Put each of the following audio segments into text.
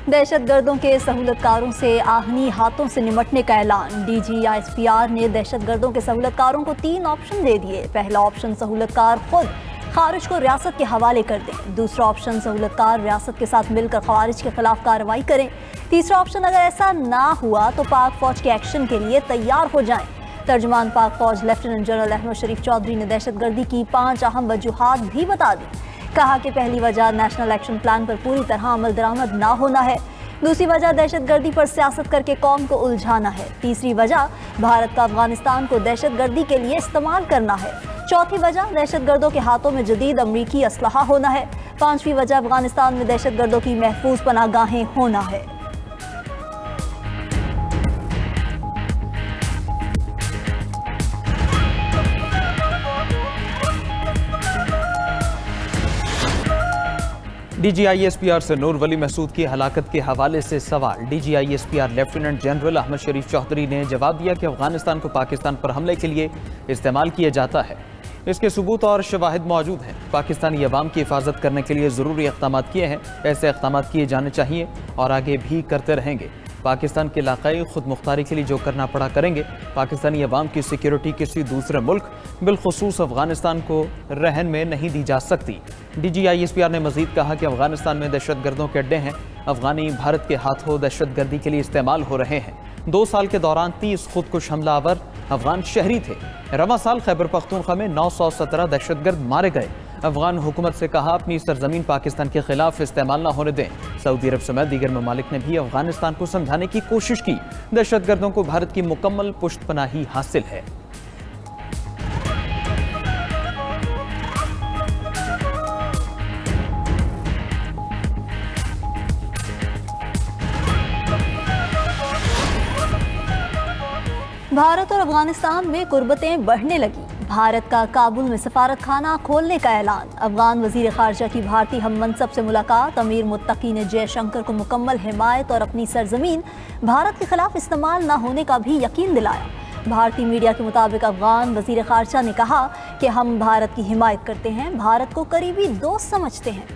दहशतगर्दों के सहूलतकारों से आहनी हाथों से निमटने का ऐलान। DGISPR ने दहशतगर्दों के सहूलतकारों को 3 ऑप्शन दे दिए। पहला ऑप्शन, सहूलतकार खुद खारिज को रियासत के हवाले कर दें। दूसरा ऑप्शन, सहूलतकार रियासत के साथ मिलकर खारिज के खिलाफ कार्रवाई करें। तीसरा ऑप्शन, अगर ऐसा ना हुआ तो पाक फौज के एक्शन के लिए तैयार हो जाएं। तर्जुमान पाक फौज लेफ्टिनेंट जनरल अहमद शरीफ चौधरी ने दहशतगर्दी की 5 अहम वजूहात भी बता दी। कहा कि पहली वजह नेशनल एक्शन प्लान पर पूरी तरह अमल दरामद ना होना है। दूसरी वजह, दहशतगर्दी पर सियासत करके कौम को उलझाना है। तीसरी वजह, भारत का अफगानिस्तान को दहशतगर्दी के लिए इस्तेमाल करना है। चौथी वजह, दहशतगर्दों के हाथों में जदीद अमरीकी असलहा होना है। पांचवी वजह, अफगानिस्तान में दहशतगर्दों की महफूज पनाहगाहें होना है। DGISPR से नूर वली महसूद की हलाकत के हवाले से सवाल। DGISPR लेफ्टिनेंट जनरल अहमद शरीफ चौधरी ने जवाब दिया कि अफगानिस्तान को पाकिस्तान पर हमले के लिए इस्तेमाल किया जाता है। इसके सबूत और शवाहिद मौजूद हैं। पाकिस्तानी अवाम की हिफाजत करने के लिए ज़रूरी इक़दाम किए हैं। ऐसे इक़दाम किए जाने चाहिए और आगे भी करते रहेंगे। पाकिस्तान के इलाक़ाई खुद मुख्तारी के लिए जो करना पड़ा करेंगे। पाकिस्तानी अवाम की सिक्योरिटी किसी दूसरे मुल्क बिलखुसूस अफगानिस्तान को रहन में नहीं दी जा सकती। DGISPR ने मजीद कहा कि अफगानिस्तान में दहशतगर्दों के अड्डे हैं। अफगानी भारत के हाथों दहशतगर्दी के लिए इस्तेमाल हो रहे हैं। 2 साल के दौरान 30 खुदकुश हमलावर अफगान शहरी थे। रवां साल खैबर पख्तूनख्वा में 917 दहशतगर्द मारे गए। अफगान हुकूमत से कहा अपनी सरजमीन पाकिस्तान के खिलाफ इस्तेमाल न होने दें। सऊदी अरब समेत दीगर ममालिक ने भी अफगानिस्तान को समझाने की कोशिश की। दहशतगर्दों को भारत की मुकम्मल पुष्टपनाही हासिल है। भारत और अफगानिस्तान में कुर्बतें बढ़ने लगी। भारत का काबुल में सफारत खाना खोलने का ऐलान। अफगान वजीर खारजा की भारतीय हम मनसब से मुलाकात। अमीर मुत्तकी ने जयशंकर को मुकम्मल हिमायत और अपनी सरजमीन भारत के खिलाफ इस्तेमाल न होने का भी यकीन दिलाया। भारतीय मीडिया के मुताबिक अफगान वजीर खारजा ने कहा कि हम भारत की हिमायत करते हैं, भारत को करीबी दोस्त समझते हैं।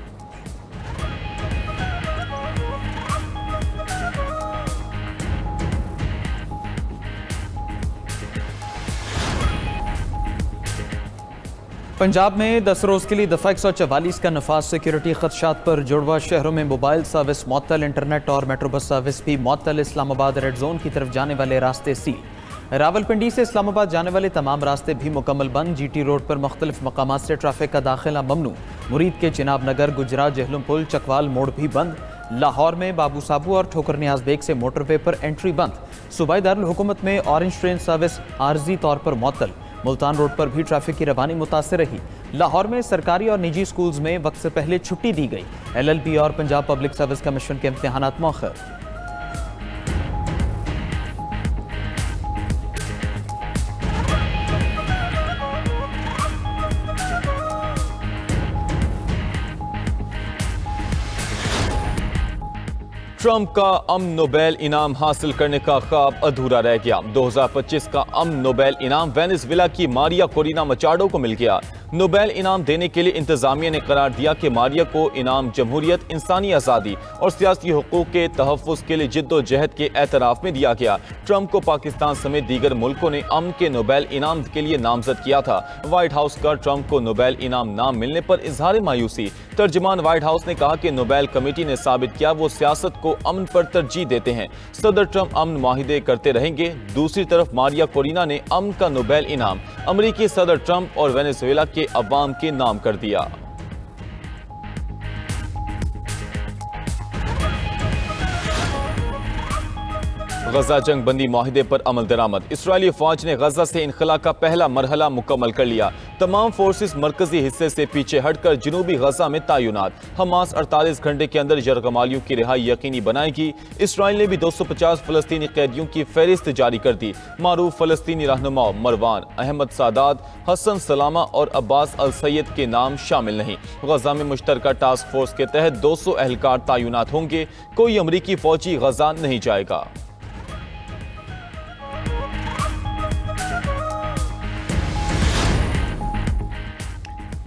पंजाब में 10 रोज़ के लिए दफ़ा 144 का नफाज। सिक्योरिटी खदशात पर जुड़वा शहरों में मोबाइल सर्विस मअतल, इंटरनेट और मेट्रो बस सर्विस भी मअतल। इस्लामाबाद रेड जोन की तरफ जाने वाले रास्ते सील। रावलपिंडी से इस्लामाबाद जाने वाले तमाम रास्ते भी मुकम्मल बंद। GT रोड पर मुख्तलिफ मकामात से ट्रैफिक का दाखिला ममनू। मुरीद के चिनाब नगर, गुजरात, जहलुम पुल, चकवाल मोड़ भी बंद। लाहौर में बाबू साबू और ठोकर नियाज बेग से मोटरवे पर एंट्री बंद। सूबाई दारुल हुकूमत में ऑरेंज ट्रेन सर्विस आर्जी तौर पर मअतल। मुल्तान रोड पर भी ट्रैफिक की रवानी मुतासिर रही। लाहौर में सरकारी और निजी स्कूल्स में वक्त से पहले छुट्टी दी गई। LLP और पंजाब पब्लिक सर्विस कमीशन के इम्तिहानात मौखर। ट्रंप का अमन नोबेल इनाम हासिल करने का ख्वाब अधूरा रह गया। 2025 का अमन नोबेल इनाम वेनेजुएला की मारिया कोरिना मचाडो को मिल गया। नोबेल इनाम देने के लिए इंतजामिया ने करार दिया कि मारिया को इनाम जमहूरियत, इंसानी आज़ादी और सियासी हुकूक के तहफ़्फ़ुज़ के लिए जिद्दोजहद के एतराफ़ में दिया गया। ट्रंप को पाकिस्तान समेत दीगर मुल्कों ने अमन के नोबेल इनाम के लिए नामजद किया था। व्हाइट हाउस का ट्रंप को नोबेल इनाम ना मिलने पर इजहार मायूसी। तर्जुमान व्हाइट हाउस ने कहा कि नोबेल कमेटी ने साबित किया वो सियासत को अमन पर तरजीह देते हैं। सदर ट्रंप अमन माहिदे करते रहेंगे। दूसरी तरफ मारिया कोरिना ने अमन का नोबेल इनाम अमरीकी सदर ट्रंप और वेनेजुएला के अवाम के नाम कर दिया। गजा जंग बंदी माहिदे पर अमल दरामद। इसराइली फौज ने गजा से इनखला का पहला मरहला मुकम्मल कर लिया। तमाम फोर्सेस मरकजी हिस्से से पीछे हटकर जनूबी गजा में तैनात। हमास 48 घंटे के अंदर यरगमालियों की रिहाई यकीनी बनाएगी। इसराइल ने भी 250 फलस्तीनी कैदियों की फहरिस्त जारी कर दी। मारूफ फलस्तीनी रहनुमाओं मरवान, अहमद सादात, हसन सलामा और अब्बास अल सैयद के नाम शामिल नहीं। गजा में मुश्तरका टास्क फोर्स के तहत 200 एहलकार तैनात होंगे। कोई अमरीकी फौजी गजा नहीं जाएगा।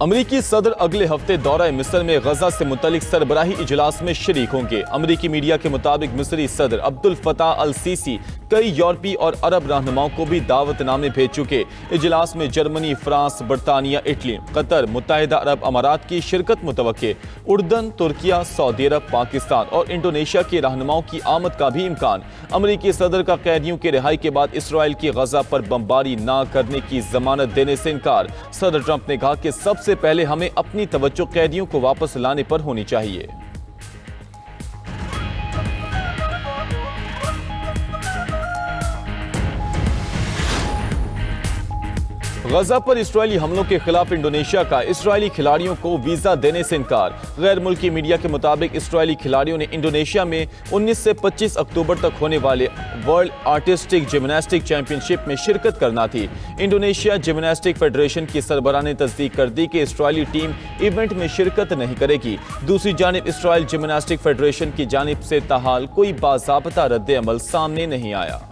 अमरीकी सदर अगले हफ्ते दौरा मिस्र में गजा से मुतल्लिक सरबराही इजलास में शरीक होंगे। अमरीकी मीडिया के मुताबिक मिस्री सदर अब्दुल फताह अल सीसी कई यूरोपीय और अरब रहनुमाओं को भी दावतनामे भेज चुके। इजलास में जर्मनी, फ्रांस, बरतानिया, इटली, कतर, मुत्तहिदा अरब अमारात की शिरकत मुतवक्के। उर्दन, तुर्किया, सऊदी अरब, पाकिस्तान और इंडोनेशिया के रहनुमाओं की आमद का भी इम्कान। अमरीकी सदर का कैदियों की रिहाई के बाद इसराइल की गजा पर बमबारी न करने की जमानत देने से इनकार। सदर ट्रंप ने कहा कि सबसे पहले हमें अपनी तवज्जो कैदियों को वापस लाने पर होनी चाहिए। गजा पर इसराइली हमलों के खिलाफ इंडोनेशिया का इसराइली खिलाड़ियों को वीजा देने से इनकार। गैर मुल्की मीडिया के मुताबिक इसराइली खिलाड़ियों ने इंडोनेशिया में 19 से 25 अक्टूबर तक होने वाले वर्ल्ड आर्टिस्टिक जिम्नास्टिक चैंपियनशिप में शिरकत करना थी। इंडोनेशिया जिम्नास्टिक फेडरेशन की सरबराह ने तस्दीक कर दी कि इसराइली टीम इवेंट में शिरकत नहीं करेगी। दूसरी जानिब इसराइल जिम्नास्टिक फेडरेशन की जानिब से ताहाल कोई बाज़ाब्ता रद्द-ए-अमल सामने नहीं आया।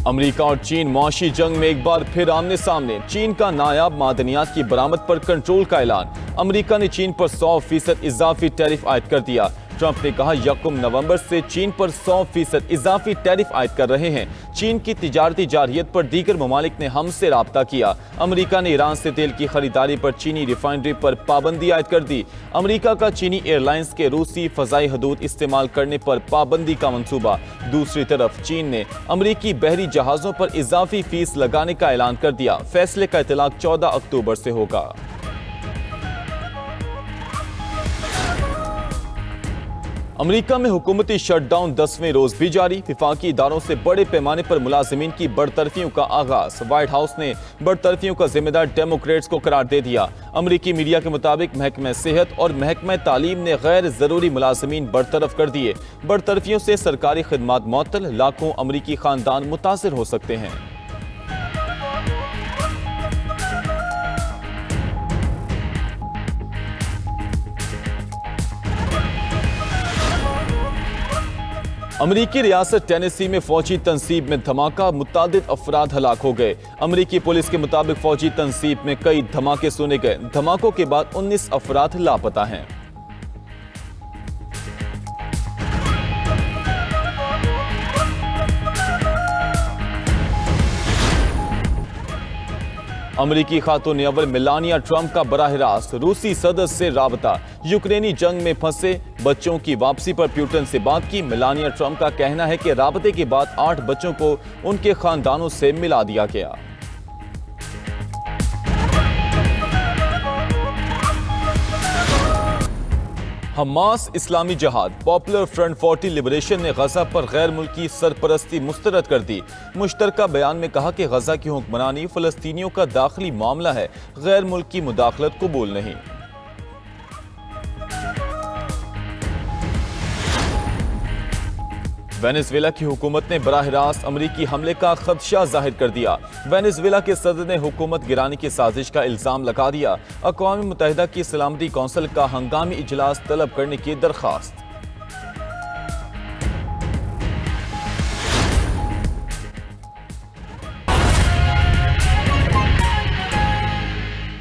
अमेरिका और चीन मुआशी जंग में एक बार फिर आमने सामने। चीन का नायाब मादनियात की बरामद पर कंट्रोल का ऐलान। अमेरिका ने चीन पर 100% इजाफी टैरिफ आयद कर दिया। ट्रंप ने कहा 1 नवंबर से चीन पर 100% इजाफी टैरिफ आयद कर रहे हैं। चीन की तिजारती जारहियत पर दीगर ममालिक ने हमसे राब्ता किया। अमेरिका ने ईरान से तेल की खरीदारी पर चीनी रिफाइनरी पर पाबंदी आयद कर दी। अमेरिका का चीनी एयरलाइंस के रूसी फजाई हदूद इस्तेमाल करने पर पाबंदी का मंसूबा। दूसरी तरफ चीन ने अमेरिकी बहरी जहाजों पर इजाफी फीस लगाने का ऐलान कर दिया। फैसले का इतलाक 14 अक्टूबर से होगा। अमेरिका में हुकूमती शटडाउन 10वें रोज भी जारी। विफाकी इदारों से बड़े पैमाने पर मुलाजिमीन की बरतरफियों का आगाज। व्हाइट हाउस ने बरतरफियों का जिम्मेदार डेमोक्रेट्स को करार दे दिया। अमेरिकी मीडिया के मुताबिक महकमा सेहत और महकमा तालीम ने गैर जरूरी मुलाजिमीन बरतरफ कर दिए। बरतरफियों से सरकारी खिदमात मुअत्तल, लाखों अमेरिकी खानदान मुतासिर हो सकते हैं। अमरीकी रियासत टेनेसी में फौजी तंसीब में धमाका, मुतादिद अफराद हलाक हो गए। अमरीकी पुलिस के मुताबिक फौजी तंसीब में कई धमाके सुने गए। धमाकों के बाद 19 अफराद लापता हैं। अमरीकी खातून अव्वल मेलानिया ट्रंप का बराह रास्त रूसी सदर से राबता। यूक्रेनी जंग में फंसे बच्चों की वापसी पर प्यूटन से बात की। मेलानिया ट्रंप का कहना है कि राबते के बाद 8 बच्चों को उनके खानदानों से मिला दिया गया। हमास इस्लामी जहाद पॉपुलर फ्रंट 40 लिबरेशन ने गजा पर गैर मुल्की सरपरस्ती मुस्तरद कर दी। मुश्तरका बयान में कहा कि गजा की हुक्मरानी फलस्तीनियों का दाखिली मामला है, गैर मुल्की मुदाखलत कबूल नहीं। वेनेजुएला की हुकूमत ने बराह रास्त अमरीकी हमले का खदशा जाहिर कर दिया। वेनेजुएला के सदर ने हुकूमत गिराने की साजिश का इल्जाम लगा दिया। अक़वाम मुत्तहिदा की सलामती कौंसिल का हंगामी इजलास तलब करने की दरख्वास्त।